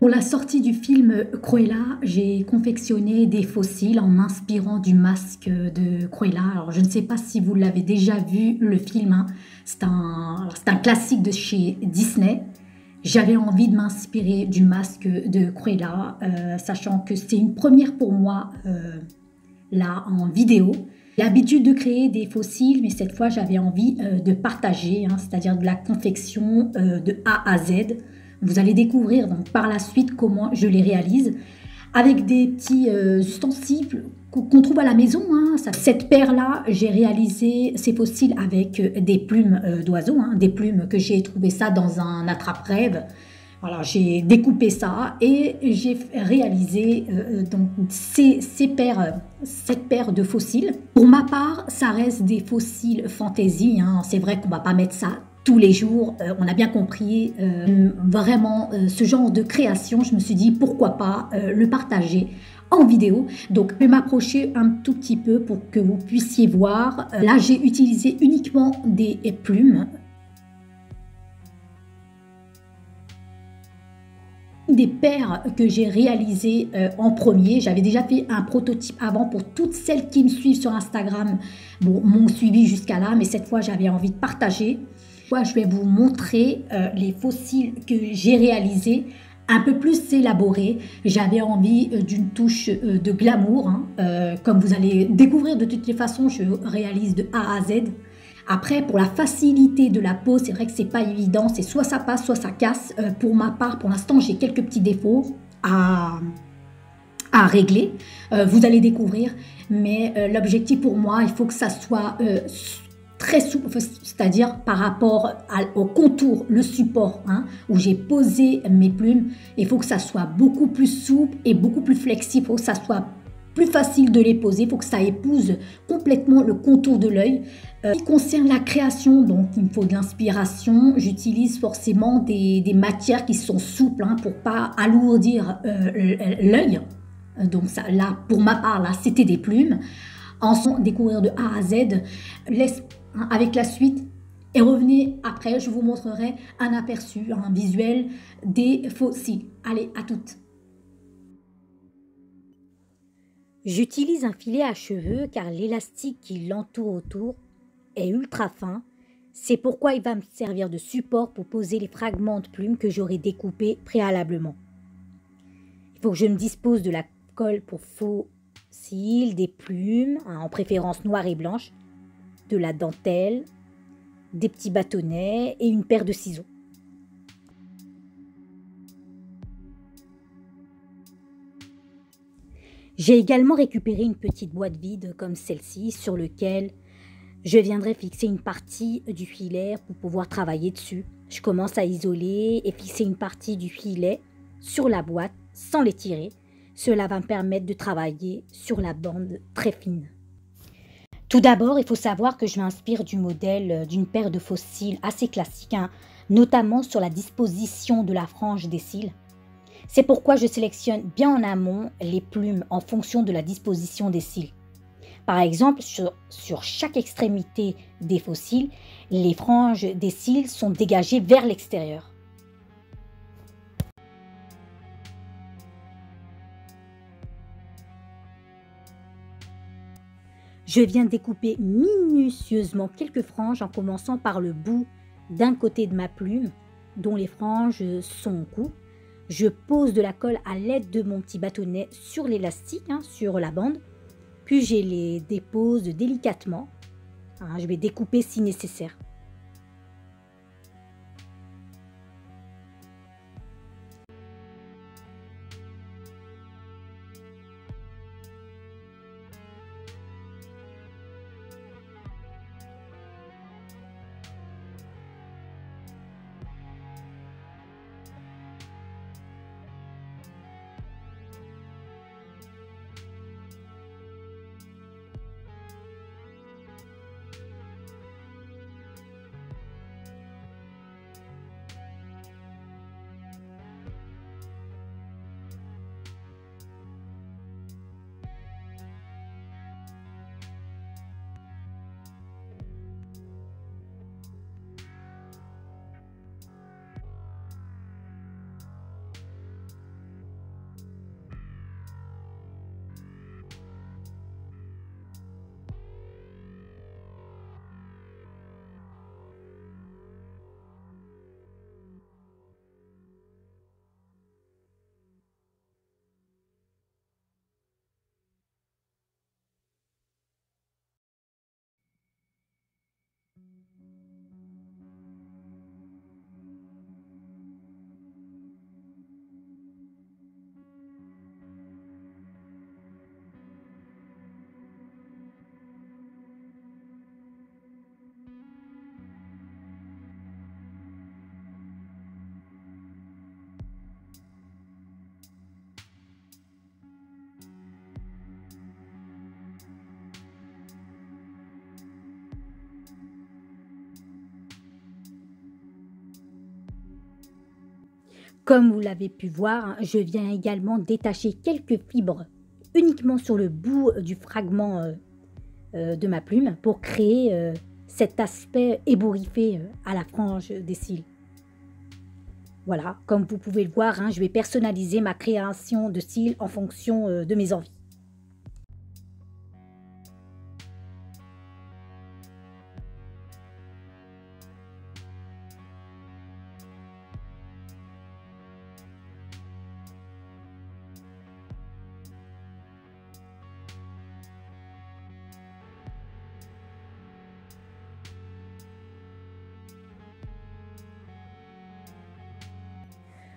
Pour la sortie du film Cruella, j'ai confectionné des fossiles en m'inspirant du masque de Cruella. Alors, je ne sais pas si vous l'avez déjà vu, le film, hein. C'est un classique de chez Disney. J'avais envie de m'inspirer du masque de Cruella, sachant que c'est une première pour moi là en vidéo. J'ai l'habitude de créer des fossiles, mais cette fois j'avais envie de partager, hein, c'est-à-dire de la confection de A à Z. Vous allez découvrir donc par la suite comment je les réalise avec des petits ustensiles qu'on trouve à la maison, hein. Cette paire-là, j'ai réalisé ces fossiles avec des plumes d'oiseaux, hein, des plumes que j'ai trouvé ça dans un attrape-rêve. Voilà, j'ai découpé ça et j'ai réalisé donc cette paire de fossiles. Pour ma part, ça reste des fossiles fantasy, hein. C'est vrai qu'on ne va pas mettre ça tous les jours. On a bien compris vraiment ce genre de création. Je me suis dit pourquoi pas le partager en vidéo. Donc je vais m'approcher un tout petit peu pour que vous puissiez voir. Là, j'ai utilisé uniquement des plumes. Des paires que j'ai réalisées en premier. J'avais déjà fait un prototype avant pour toutes celles qui me suivent sur Instagram. Bon, m'ont suivi jusqu'à là, mais cette fois, j'avais envie de partager. Je vais vous montrer les fossiles que j'ai réalisés un peu plus élaborés. J'avais envie d'une touche de glamour, hein. Comme vous allez découvrir de toutes les façons, je réalise de A à Z. Après, pour la facilité de la peau, c'est vrai que c'est pas évident. C'est soit ça passe, soit ça casse. Pour ma part, pour l'instant, j'ai quelques petits défauts à régler. Vous allez découvrir. Mais l'objectif pour moi, il faut que ça soit très souple, c'est-à-dire par rapport au contour, le support, hein, où j'ai posé mes plumes. Il faut que ça soit beaucoup plus souple et beaucoup plus flexible. Il faut que ça soit plus facile de les poser. Il faut que ça épouse complètement le contour de l'œil. En ce qui concerne la création, donc il me faut de l'inspiration. J'utilise forcément des matières qui sont souples, hein, pour pas alourdir l'œil. Donc ça, là, pour ma part, là, c'était des plumes. Ensuite, découvrir de A à Z, avec la suite. Et revenez après, je vous montrerai un aperçu, un visuel des fossiles. Allez, à toutes. J'utilise un filet à cheveux car l'élastique qui l'entoure autour est ultra fin. C'est pourquoi il va me servir de support pour poser les fragments de plumes que j'aurai découpés préalablement. Il faut que je me dispose de la colle pour fossiles, des plumes, hein, en préférence noires et blanches, de la dentelle, des petits bâtonnets et une paire de ciseaux. J'ai également récupéré une petite boîte vide comme celle-ci sur laquelle je viendrai fixer une partie du filet pour pouvoir travailler dessus. Je commence à isoler et fixer une partie du filet sur la boîte sans l'étirer. Cela va me permettre de travailler sur la bande très fine. Tout d'abord, il faut savoir que je m'inspire du modèle d'une paire de fossiles assez classique, hein, notamment sur la disposition de la frange des cils. C'est pourquoi je sélectionne bien en amont les plumes en fonction de la disposition des cils. Par exemple, sur chaque extrémité des fossiles, les franges des cils sont dégagées vers l'extérieur. Je viens découper minutieusement quelques franges en commençant par le bout d'un côté de ma plume, dont les franges sont au cou. Je pose de la colle à l'aide de mon petit bâtonnet sur l'élastique, hein, sur la bande. Puis je les dépose délicatement. Hein, je vais découper si nécessaire. Comme vous l'avez pu voir, hein, je viens également détacher quelques fibres uniquement sur le bout du fragment de ma plume pour créer cet aspect ébouriffé à la frange des cils. Voilà, comme vous pouvez le voir, hein, je vais personnaliser ma création de cils en fonction de mes envies.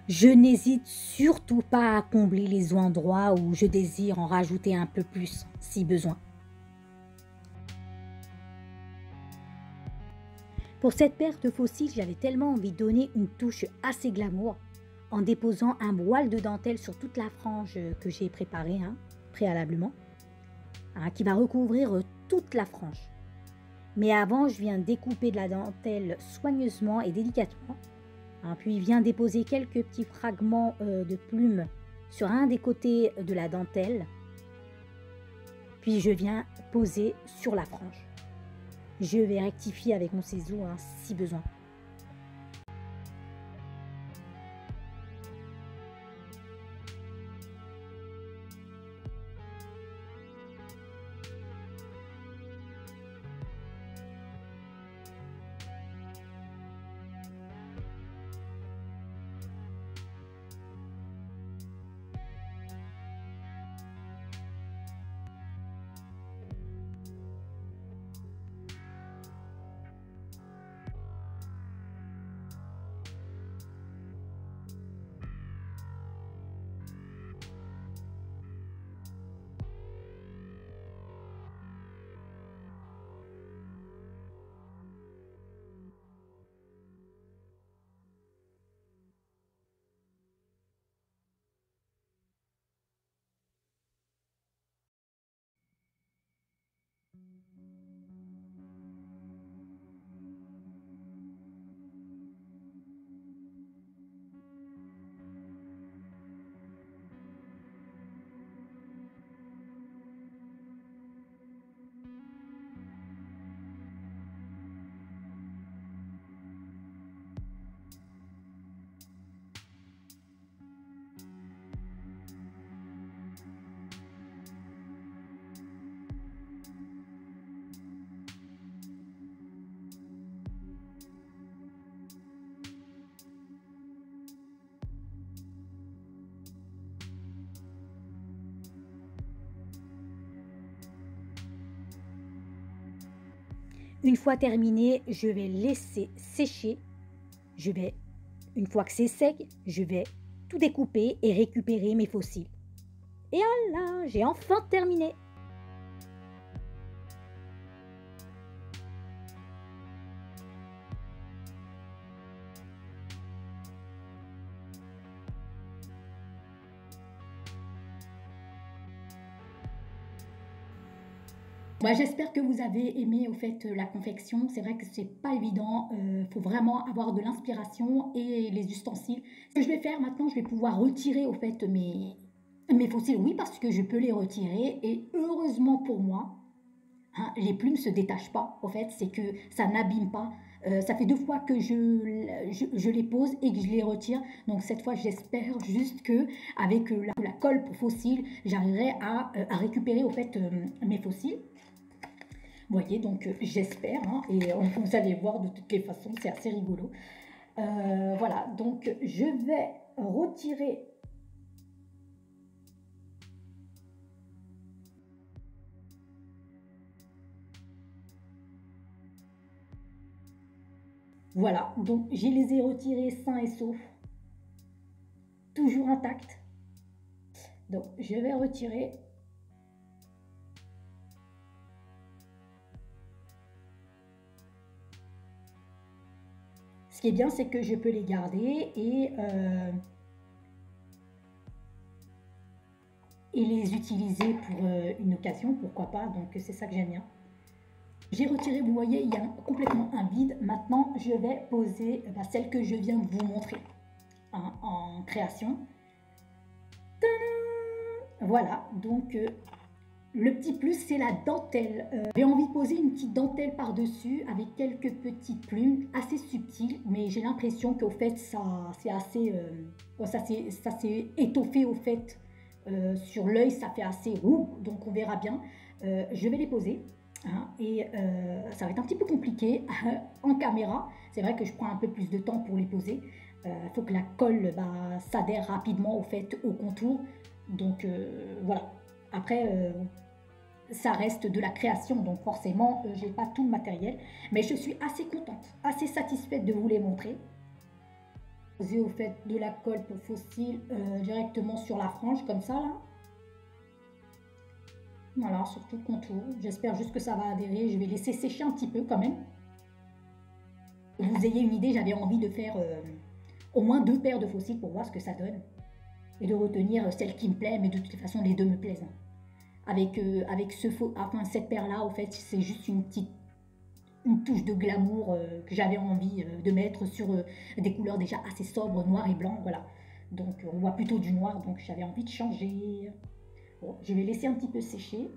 Je n'hésite surtout pas à combler les endroits où je désire en rajouter un peu plus, si besoin. Pour cette paire de fossiles, j'avais tellement envie de donner une touche assez glamour en déposant un voile de dentelle sur toute la frange que j'ai préparée préalablement, hein, qui va recouvrir toute la frange. Mais avant, je viens découper de la dentelle soigneusement et délicatement. Hein, puis il vient déposer quelques petits fragments de plumes sur un des côtés de la dentelle. Puis je viens poser sur la frange. Je vais rectifier avec mon ciseau hein, si besoin. Une fois terminé, je vais laisser sécher. Une fois que c'est sec, je vais tout découper et récupérer mes fossiles. Et voilà, j'ai enfin terminé. Moi, j'espère que vous avez aimé au fait la confection. C'est vrai que c'est pas évident. Faut vraiment avoir de l'inspiration et les ustensiles. Ce que je vais faire maintenant, je vais pouvoir retirer au fait mes fossiles. Oui, parce que je peux les retirer. Et heureusement pour moi, hein, les plumes ne se détachent pas. Au fait, c'est que ça n'abîme pas. Ça fait 2 fois que je les pose et que je les retire. Donc cette fois, j'espère juste que avec la colle pour fossiles, j'arriverai à récupérer au fait mes fossiles. Vous voyez, donc j'espère, hein, et vous allez voir de toutes les façons, c'est assez rigolo. Voilà, donc je vais retirer Voilà, donc je les ai retirés sains et saufs, toujours intacts. Donc je vais retirer. Ce qui est bien, c'est que je peux les garder et les utiliser pour une occasion, pourquoi pas. Donc c'est ça que j'aime bien. J'ai retiré, vous voyez, il y a complètement un vide. Maintenant, je vais poser celle que je viens de vous montrer en création. Tadam! Voilà, donc le petit plus, c'est la dentelle. J'ai envie de poser une petite dentelle par-dessus avec quelques petites plumes assez subtiles, mais j'ai l'impression qu'au fait, ça c'est assez, ça s'est étoffé au fait sur l'œil, ça fait assez roux, donc on verra bien. Je vais les poser. Hein, et ça va être un petit peu compliqué en caméra. C'est vrai que je prends un peu plus de temps pour les poser. Il faut que la colle s'adhère rapidement au fait au contour. Donc voilà. Après, ça reste de la création, donc forcément, j'ai pas tout le matériel. Mais je suis assez contente, assez satisfaite de vous les montrer. Poser au fait de la colle pour fossile directement sur la frange comme ça là. Voilà, sur tout le contour. J'espère juste que ça va adhérer. Je vais laisser sécher un petit peu quand même. Pour que vous ayez une idée, j'avais envie de faire au moins 2 paires de fossiles pour voir ce que ça donne. Et de retenir celle qui me plaît, mais de toute façon, les deux me plaisent. Avec cette paire-là, au fait, c'est juste une touche de glamour que j'avais envie de mettre sur des couleurs déjà assez sobres, noir et blanc. Voilà. Donc, on voit plutôt du noir, donc j'avais envie de changer. Bon, je vais laisser un petit peu sécher.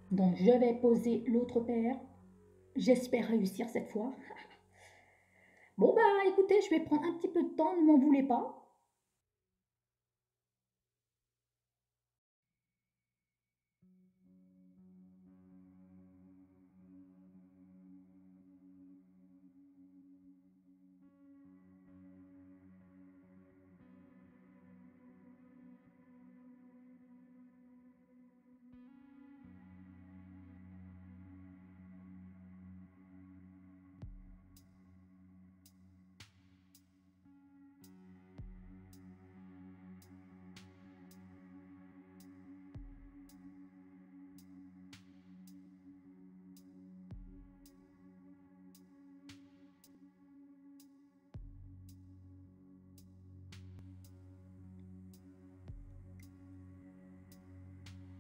Donc, je vais poser l'autre paire. J'espère réussir cette fois. Bon, écoutez, je vais prendre un petit peu de temps, ne m'en voulez pas.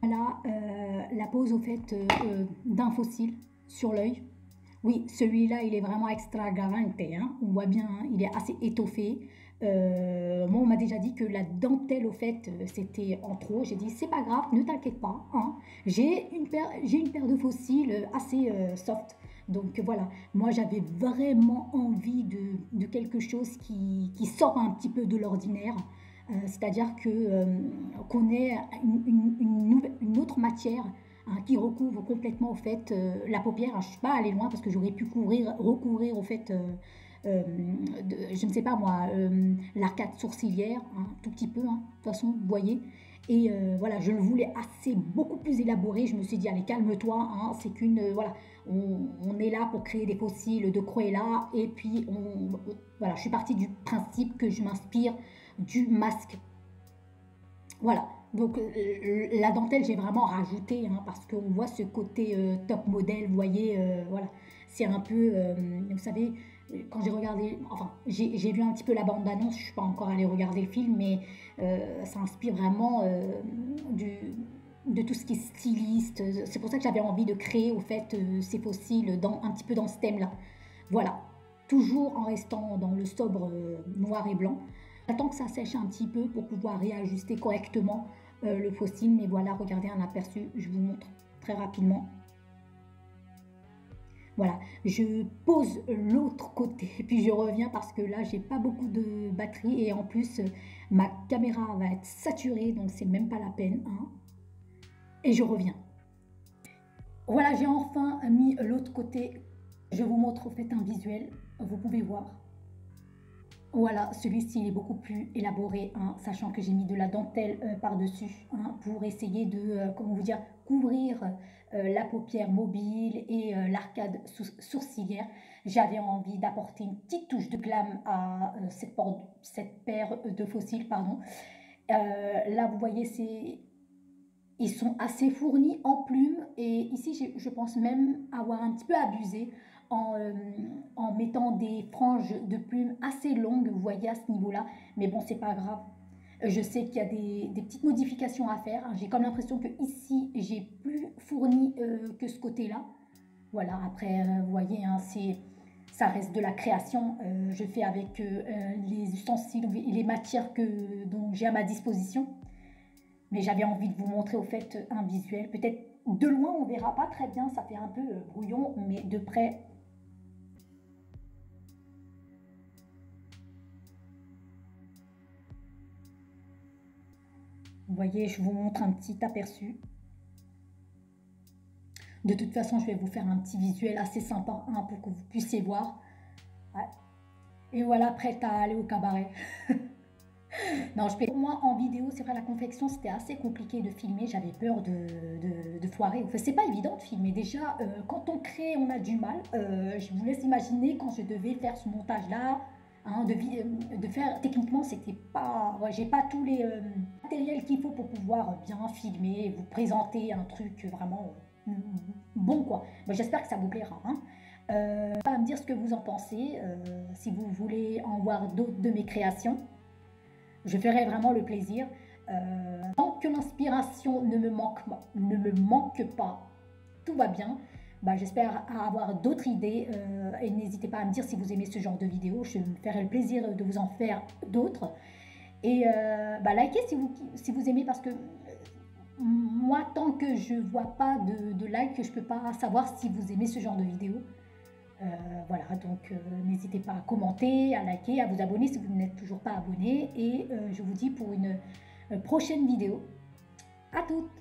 Voilà la pose au fait d'un fossile sur l'œil. Oui, celui-là, il est vraiment extravagante. Hein. On voit bien, hein, il est assez étoffé. Moi, on m'a déjà dit que la dentelle, au fait, c'était en trop. J'ai dit, c'est pas grave, ne t'inquiète pas. Hein. J'ai une paire de fossiles assez soft. Donc voilà, moi j'avais vraiment envie de quelque chose qui sort un petit peu de l'ordinaire. C'est-à-dire qu'on ait une autre matière hein, qui recouvre complètement au fait la paupière. Je ne suis pas allée loin parce que j'aurais pu recouvrir au fait, je ne sais pas moi, l'arcade sourcilière, hein, tout petit peu, hein, de toute façon, vous voyez. Et voilà, je le voulais beaucoup plus élaboré. Je me suis dit, allez, calme-toi, hein, c'est voilà, on est là pour créer des fossiles de Cruella. Et puis, voilà, je suis partie du principe que je m'inspire du masque. Voilà, donc la dentelle, j'ai vraiment rajouté, hein, parce qu'on voit ce côté top modèle, vous voyez, voilà. C'est un peu, vous savez, quand j'ai regardé, enfin, j'ai vu un petit peu la bande-annonce, je ne suis pas encore allée regarder le film, mais ça inspire vraiment de tout ce qui est styliste. C'est pour ça que j'avais envie de créer, au fait, ces fossiles un petit peu dans ce thème-là. Voilà, toujours en restant dans le sobre noir et blanc. J'attends que ça sèche un petit peu pour pouvoir réajuster correctement le fossile. Mais voilà, regardez un aperçu, je vous montre très rapidement. Voilà, je pose l'autre côté, puis je reviens parce que là, j'ai pas beaucoup de batterie et en plus, ma caméra va être saturée, donc c'est même pas la peine. Hein. Et je reviens. Voilà, j'ai enfin mis l'autre côté. Je vous montre au fait un visuel, vous pouvez voir. Voilà, celui-ci il est beaucoup plus élaboré, hein, sachant que j'ai mis de la dentelle par-dessus hein, pour essayer de, comment vous dire, couvrir la paupière mobile et l'arcade sourcilière. J'avais envie d'apporter une petite touche de glam à cette paire de fossiles, pardon. Là, vous voyez, ils sont assez fournis en plumes et ici, je pense même avoir un petit peu abusé en mettant des franges de plumes assez longues, vous voyez, à ce niveau-là. Mais bon, c'est pas grave. Je sais qu'il y a des petites modifications à faire. J'ai comme l'impression que ici, j'ai plus fourni que ce côté-là. Voilà, après, vous voyez, hein, ça reste de la création. Je fais avec les ustensiles et les matières dont j'ai à ma disposition. Mais j'avais envie de vous montrer au fait un visuel. Peut-être de loin, on ne verra pas très bien, ça fait un peu brouillon, mais de près, vous voyez, je vous montre un petit aperçu. De toute façon, je vais vous faire un petit visuel assez sympa hein, pour que vous puissiez voir. Ouais. Et voilà, prête à aller au cabaret. Non, pour moi, en vidéo, c'est vrai, la confection, c'était assez compliqué de filmer. J'avais peur de foirer. Enfin, c'est pas évident de filmer. Déjà, quand on crée, on a du mal. Je vous laisse imaginer quand je devais faire ce montage-là, hein, de faire. Techniquement, c'était pas. Ouais, j'ai pas tous les matériels qu'il faut pour pouvoir bien filmer, vous présenter un truc vraiment bon, quoi. Bon, j'espère que ça vous plaira. Hein. À me dire ce que vous en pensez, si vous voulez en voir d'autres de mes créations. Je ferai vraiment le plaisir. Tant que l'inspiration ne me manque pas, tout va bien. Bah, j'espère avoir d'autres idées et n'hésitez pas à me dire si vous aimez ce genre de vidéos. Je me ferai le plaisir de vous en faire d'autres. Et bah, likez si vous aimez parce que moi, tant que je ne vois pas de like, je ne peux pas savoir si vous aimez ce genre de vidéos. Voilà, donc n'hésitez pas à commenter, à liker, à vous abonner si vous n'êtes toujours pas abonné. Et je vous dis pour une prochaine vidéo. À toutes!